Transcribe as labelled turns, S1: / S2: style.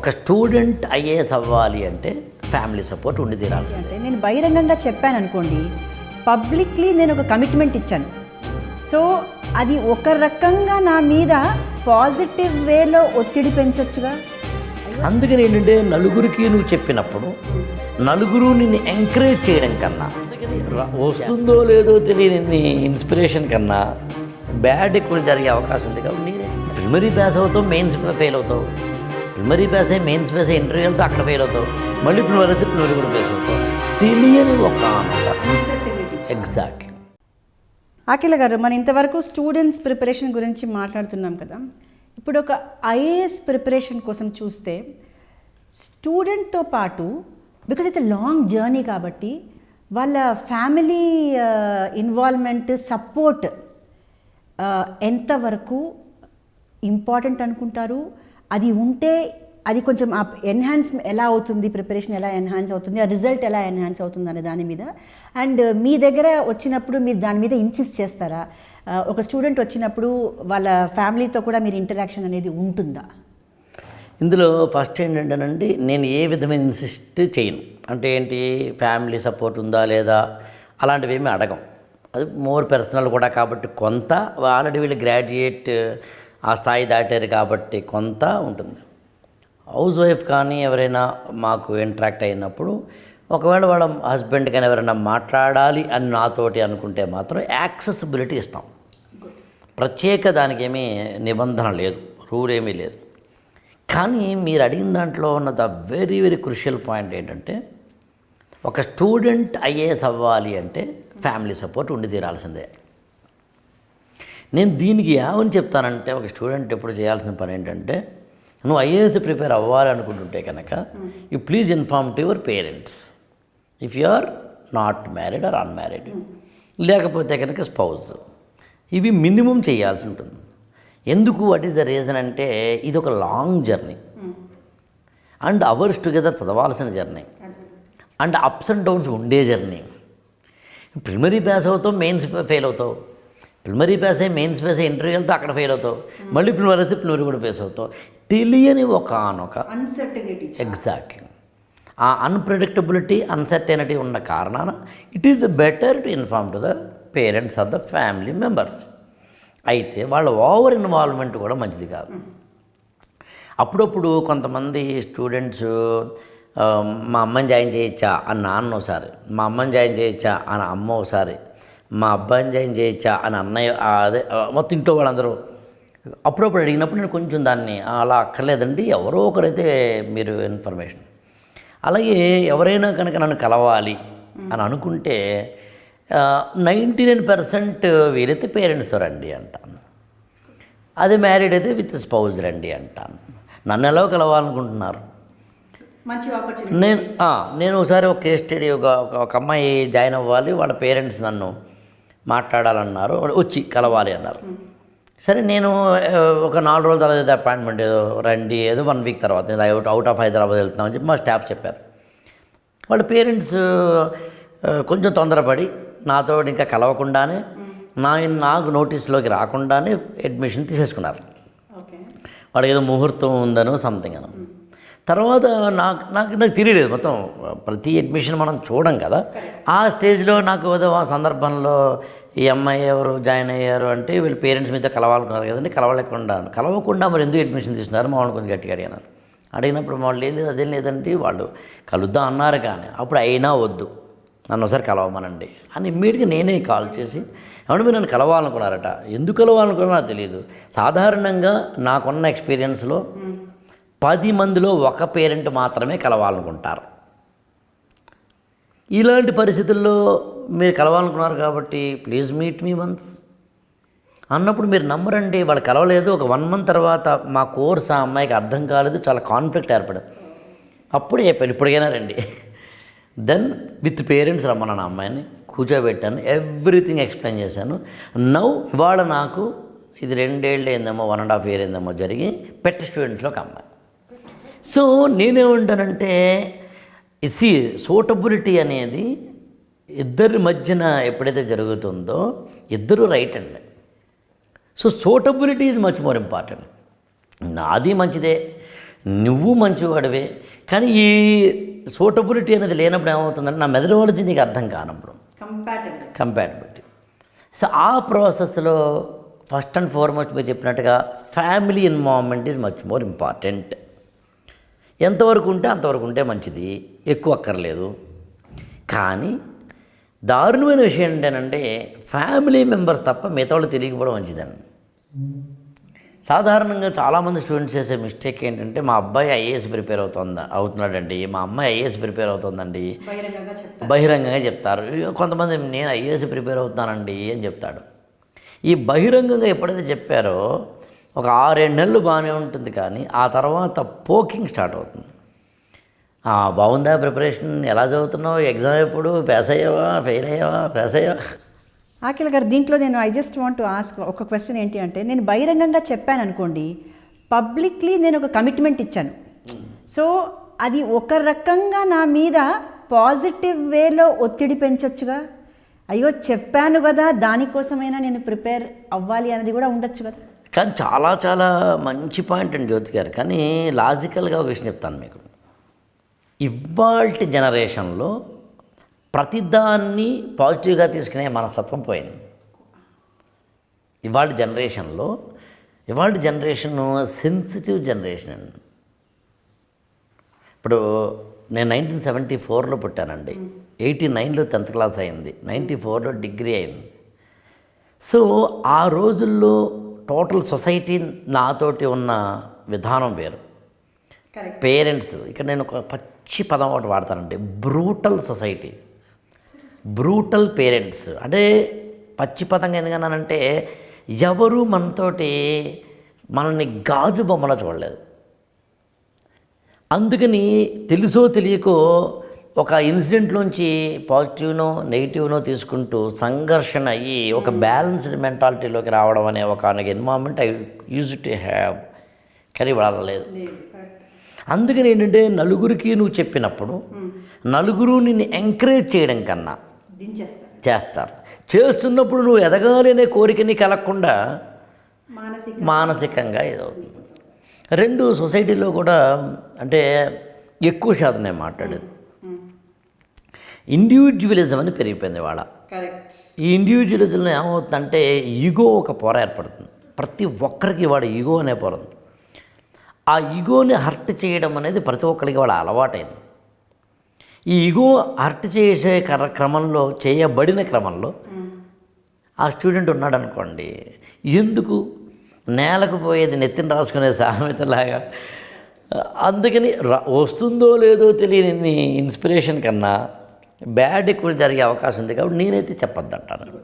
S1: ఒక student IAS అవ్వాలి అంటే ఫ్యామిలీ సపోర్ట్ ఉండి తీరాల్సిందే.
S2: అంటే నేను బహిరంగంగా చెప్పాను అనుకోండి, పబ్లిక్లీ నేను ఒక కమిట్మెంట్ ఇచ్చాను. సో అది ఒక రకంగా నా మీద పాజిటివ్ వేలో ఒత్తిడి పెంచొచ్చుగా.
S1: అందుకని ఏంటంటే నలుగురికి నువ్వు చెప్పినప్పుడు నలుగురు నిన్ను ఎంకరేజ్ చేయడం కన్నా, అందుకని వస్తుందో లేదో తెలియని ఇన్స్పిరేషన్ కన్నా బ్యాడ్ ఎక్కువ జరిగే అవకాశం ఉంది. కాబట్టి నేనే ప్రిమరీ పాస్ అవుతావు, మెయిన్స్ ఫెయిల్ అవుతావు, ప్రిమరీ పాస్ అయ్యి మెయిన్స్ పాస్ అయ్యి ఇంటర్వ్యూ వెళ్తే అక్కడ ఫెయిల్ అవుతావు, మళ్ళీ ప్రిమరీ అయితే ప్రిమరీ కూడా పాస్ అవుతావు. తెలియని ఒక ఎగ్జాక్ట్లీ.
S2: అఖిల గారు, మనం ఇంతవరకు స్టూడెంట్స్ ప్రిపరేషన్ గురించి మాట్లాడుతున్నాం కదా. ఇప్పుడు ఒక ఐఏఎస్ ప్రిపరేషన్ కోసం చూస్తే స్టూడెంట్తో పాటు, because it's a long journey కాబట్టి, వాళ్ళ ఫ్యామిలీ ఇన్వాల్వ్మెంట్, సపోర్ట్ ఎంతవరకు ఇంపార్టెంట్ అనుకుంటారు? అది ఉంటే అది కొంచెం ఎన్హాన్స్ ఎలా అవుతుంది, ప్రిపరేషన్ ఎలా ఎన్హాన్స్ అవుతుంది, ఆ రిజల్ట్ ఎలా ఎన్హాన్స్ అవుతుంది అనే దాని మీద. అండ్ మీ దగ్గర వచ్చినప్పుడు మీరు దాని మీద ఇన్సిస్ట్ చేస్తారా? ఒక స్టూడెంట్ వచ్చినప్పుడు వాళ్ళ ఫ్యామిలీతో కూడా మీరు ఇంటరాక్షన్ అనేది ఉంటుందా?
S1: ఇందులో ఫస్ట్ ఏంటంటేనండి, నేను ఏ విధమైన ఇన్సిస్ట్ చేయను. అంటే ఏంటి, ఫ్యామిలీ సపోర్ట్ ఉందా లేదా అలాంటివి ఏమీ అడగం. అది మోర్ పర్సనల్ కూడా కాబట్టి కొంత, ఆల్రెడీ వీళ్ళు గ్రాడ్యుయేట్ ఆ స్థాయి దాటారు కాబట్టి కొంత ఉంటుంది. హౌస్ వైఫ్ కానీ ఎవరైనా మాకు ఇంటరాక్ట్ అయినప్పుడు, ఒకవేళ వాళ్ళ హస్బెండ్ కానీ ఎవరైనా మాట్లాడాలి అని నాతోటి అనుకుంటే మాత్రం యాక్సెసిబిలిటీ ఇస్తాం. ప్రత్యేక దానికి ఏమీ నిబంధన లేదు, రూల్ ఏమీ లేదు. కానీ మీరు అడిగిన దాంట్లో ఉన్న the very very crucial point ఏంటంటే, ఒక స్టూడెంట్ ఐఏఎస్ అవ్వాలి అంటే ఫ్యామిలీ సపోర్ట్ ఉండి తీరాల్సిందే. నేను దీనికి ఏమని చెప్తానంటే, ఒక స్టూడెంట్ ఎప్పుడు చేయాల్సిన పని ఏంటంటే, నువ్వు ఐఏఎస్ ప్రిపేర్ అవ్వాలి అనుకుంటుంటే కనుక you please inform to your parents if you are not married or unmarried, లేకపోతే కనుక స్పౌజ్. ఇవి మినిమం చేయాల్సి ఉంటుంది. ఎందుకు, వాట్ ఈస్ ద రీజన్ అంటే, ఇది ఒక long journey and hours together చదవాల్సిన journey and ups and downs ఉండే జర్నీ. ప్రిమరీ పాస్ అవుతావు, మెయిన్స్ ఫెయిల్ అవుతావు, ప్రిమరీ పాస్ అయ్యి మెయిన్స్ పాస్ అయ్యి ఇంటర్వ్యూ వెళ్తే అక్కడ ఫెయిల్ అవుతావు, మళ్ళీ ప్రిమరీ అయితే ప్రిమరీ కూడా పాస్ అవుతావు. తెలియని ఒకనొక
S2: అన్సర్టనిటీ.
S1: ఎగ్జాక్ట్లీ. ఆ అన్ప్రెడిక్టబిలిటీ, అన్సర్టనిటీ ఉన్న కారణాన it is better to inform to the parents or the family members. అయితే వాళ్ళ ఓవర్ ఇన్వాల్వ్మెంట్ కూడా మంచిది కాదు. అప్పుడప్పుడు కొంతమంది స్టూడెంట్స్ మా అమ్మని జాయిన్ చేయొచ్చా అని నాన్న ఒకసారి, మా అమ్మని జాయిన్ చేయొచ్చా అని అమ్మ ఒకసారి, మా అబ్బాయిని జాయిన్ చేయొచ్చా అని అన్నయ్య, అదే మొత్తం ఇంట్లో వాళ్ళందరూ అప్పుడప్పుడు అడిగినప్పుడు నేను కొంచెం దాన్ని అలా అక్కర్లేదండి, ఎవరో ఒకరైతే మీరు ఇన్ఫర్మేషన్. అలాగే ఎవరైనా కనుక నన్ను కలవాలి అని అనుకుంటే 99% వీరైతే పేరెంట్స్తో రండి అంటాను, అదే మ్యారీడ్ అయితే విత్ స్పౌజ్ రండి అంటాను. నన్ను ఎలా కలవాలనుకుంటున్నారు? నేను ఒకసారి ఒక కేస్ స్టడీ, ఒక అమ్మాయి జాయిన్ అవ్వాలి, వాళ్ళ పేరెంట్స్ నన్ను మాట్లాడాలన్నారు, వచ్చి కలవాలి అన్నారు. సరే, నేను ఒక 4 రోజుల తర్వాత అపాయింట్మెంట్ ఏదో రండి, ఏదో 1 వీక్ తర్వాత నేను అవుట్ ఆఫ్ హైదరాబాద్ వెళ్తున్నామని చెప్పి మా స్టాఫ్ చెప్పారు. వాళ్ళ పేరెంట్స్ కొంచెం తొందరపడి నాతో ఇంకా కలవకుండానే, నాకు నోటీస్లోకి రాకుండానే అడ్మిషన్ తీసేసుకున్నారు. వాడు ఏదో ముహూర్తం ఉందనో సంథింగ్ అనో. తర్వాత నాకు తెలియలేదు, మొత్తం ప్రతి అడ్మిషన్ మనం చూడం కదా. ఆ స్టేజ్లో నాకు ఏదో సందర్భంలో ఈ అమ్మాయి ఎవరు జాయిన్ అయ్యారు అంటే, వీళ్ళు పేరెంట్స్ మీద కలవాలనుకున్నారు కదండి, కలవకుండా మరి ఎందుకు అడ్మిషన్ తీసుకున్నారు మా వాళ్ళు కొంచెం గట్టిగా అడిగాను. అడిగినప్పుడు వాళ్ళు లేదు, అదేం లేదండి, వాళ్ళు కలుద్దాం అన్నారు, కానీ అప్పుడు అయినా వద్దు, నన్ను ఒకసారి కలవమనండి అని ఇమ్మీడియట్గా నేనే కాల్ చేసి, ఏమంటే మీరు నన్ను కలవాలనుకున్నారట, ఎందుకు కలవాలనుకున్నారో నాకు తెలియదు. సాధారణంగా నాకున్న ఎక్స్పీరియన్స్లో 10 మందిలో ఒక పేరెంట్ మాత్రమే కలవాలనుకుంటారు. ఇలాంటి పరిస్థితుల్లో మీరు కలవాలనుకున్నారు కాబట్టి ప్లీజ్ మీట్ మీ వన్స్ అన్నప్పుడు మీరు నమ్మరండి, వాళ్ళు కలవలేదు. ఒక 1 మంత్ తర్వాత మా కోర్స్ ఆ అమ్మాయికి అర్థం కాలేదు, చాలా కాన్ఫ్లిక్ట్ ఏర్పడింది. అప్పుడే చెప్పాను, ఇప్పటికైనా రండి. దెన్ విత్ పేరెంట్స్ రమ్మన్నాను, అమ్మాయిని కూర్చోబెట్టాను, ఎవ్రీథింగ్ ఎక్స్ప్లెయిన్ చేశాను. నౌ ఇవాళ నాకు ఇది 2 ఏళ్ళు అయిందేమో, 1.5 year అయిందేమో జరిగి పెట్ స్టూడెంట్స్లో ఒక అమ్మాయి. సో నేనేమంటానంటే, సూటబిలిటీ అనేది ఇద్దరి మధ్యన ఎప్పుడైతే జరుగుతుందో ఇద్దరు రైట్ అండి. So suitability is much more important. నాది మంచిదే, నువ్వు మంచివాడివే, కానీ ఈ సూటబిలిటీ అనేది లేనప్పుడు ఏమవుతుందంటే నా మెథడాలజీ నీకు అర్థం కానప్పుడు కంపాటబిలిటీ. సో ఆ ప్రాసెస్లో ఫస్ట్ అండ్ ఫార్మోస్ట్ మీరు చెప్పినట్టుగా family involvement is much more important. ఎంతవరకు ఉంటే అంతవరకు ఉంటే మంచిది, ఎక్కువ అక్కర్లేదు. కానీ దారుణమైన విషయం ఏంటంటే ఫ్యామిలీ మెంబర్స్ తప్ప మిగతా వాళ్ళు తెలియకపోవడం మంచిదండి. సాధారణంగా చాలామంది స్టూడెంట్స్ చేసే మిస్టేక్ ఏంటంటే మా అబ్బాయి ఐఏఎస్ ప్రిపేర్ అవుతున్నాడండి, మా అమ్మాయి ఐఏఎస్ ప్రిపేర్ అవుతుందండి, బహిరంగంగా చెప్తారు. కొంతమంది నేను ఐఏఎస్ ప్రిపేర్ అవుతున్నానండి అని చెప్తాడు. ఈ బహిరంగంగా ఎప్పుడైతే చెప్పారో ఒక 6-7 నెలలు బాగానే ఉంటుంది, కానీ ఆ తర్వాత పోకింగ్ స్టార్ట్ అవుతుంది. బాగుందా ప్రిపరేషన్, ఎలా చదువుతున్నావు, ఎగ్జామ్ ఎప్పుడు, పాస్ అయ్యావా, ఫెయిల్ అయ్యావా, పాస్ అయ్యావా?
S2: అఖిల గారు, దీంట్లో నేను I just want to ask ఒక క్వశ్చన్ ఏంటి అంటే, నేను బహిరంగంగా చెప్పాను అనుకోండి, పబ్లిక్లీ నేను ఒక కమిట్మెంట్ ఇచ్చాను. సో అది ఒక రకంగా నా మీద పాజిటివ్ వేలో ఒత్తిడి పెంచొచ్చుగా. అయ్యో చెప్పాను కదా, దానికోసమైనా నేను ప్రిపేర్ అవ్వాలి అనేది కూడా ఉండొచ్చు కదా.
S1: కానీ చాలా చాలా మంచి పాయింట్ అండి జ్యోతి గారు. కానీ లాజికల్గా ఒక విషయం చెప్తాను మీకు. ఇవాల్టి జనరేషన్లో ప్రతిదాన్ని పాజిటివ్గా తీసుకునే మనస్తత్వం పోయింది. ఇవాళ జనరేషను సెన్సిటివ్ జనరేషన్ అండి. ఇప్పుడు నేను 1974లో పుట్టానండి, 89లో 10th క్లాస్ అయింది, 94లో డిగ్రీ అయింది. సో ఆ రోజుల్లో టోటల్ సొసైటీ నాతోటి ఉన్న విధానం వేరు. పేరెంట్స్, ఇక్కడ నేను ఒక పచ్చి పదం ఒకటి వాడతానండి, బ్రూటల్ సొసైటీ, బ్రూటల్ పేరెంట్స్. అంటే పచ్చి పదంగా ఎందుకన్నానంటే ఎవరు మనల్ని గాజు బొమ్మలా చూడలేదు. అందుకని తెలుసో తెలియకో ఒక ఇన్సిడెంట్లోంచి పాజిటివ్నో నెగిటివ్నో తీసుకుంటూ సంఘర్షణ అయ్యి ఒక బ్యాలెన్స్డ్ మెంటాలిటీలోకి రావడం అనే ఒక environment I use to have, కానీ వాళ్ళలేదు. అందుకని ఏంటంటే నలుగురికి నువ్వు చెప్పినప్పుడు నలుగురు నిన్ను ఎంకరేజ్ చేయడం కన్నా చేస్తారు. చేస్తున్నప్పుడు నువ్వు ఎదగాలి అనే కోరికని కలగకుండా మానసికంగా ఏదవుతుంది. 2 సొసైటీలో కూడా అంటే ఎక్కువ శాతం నేను మాట్లాడేది ఇండివిజువలిజం అని పెరిగిపోయింది వాళ్ళ. ఈ ఇండివిజువలిజంలో ఏమవుతుందంటే ఈగో ఒక పొర ఏర్పడుతుంది. ప్రతి ఒక్కరికి వాడు ఈగో అనే పొర ఉంది. ఆ ఈగోని హర్ట్ చేయడం అనేది ప్రతి ఒక్కరికి వాళ్ళ అలవాటైంది. ఈ ఈగో హర్ట్ చేసే క్రమంలో చేయబడిన క్రమంలో ఆ స్టూడెంట్ ఉన్నాడు అనుకోండి, ఎందుకు నేలకు పోయేది నెత్తిని రాసుకునే సామెతలాగా. అందుకని వస్తుందో లేదో తెలియని ఇన్స్పిరేషన్ కన్నా బ్యాడ్ ఎక్కువ జరిగే అవకాశం ఉంది. కాబట్టి నేనైతే చెప్పొద్దంటాను.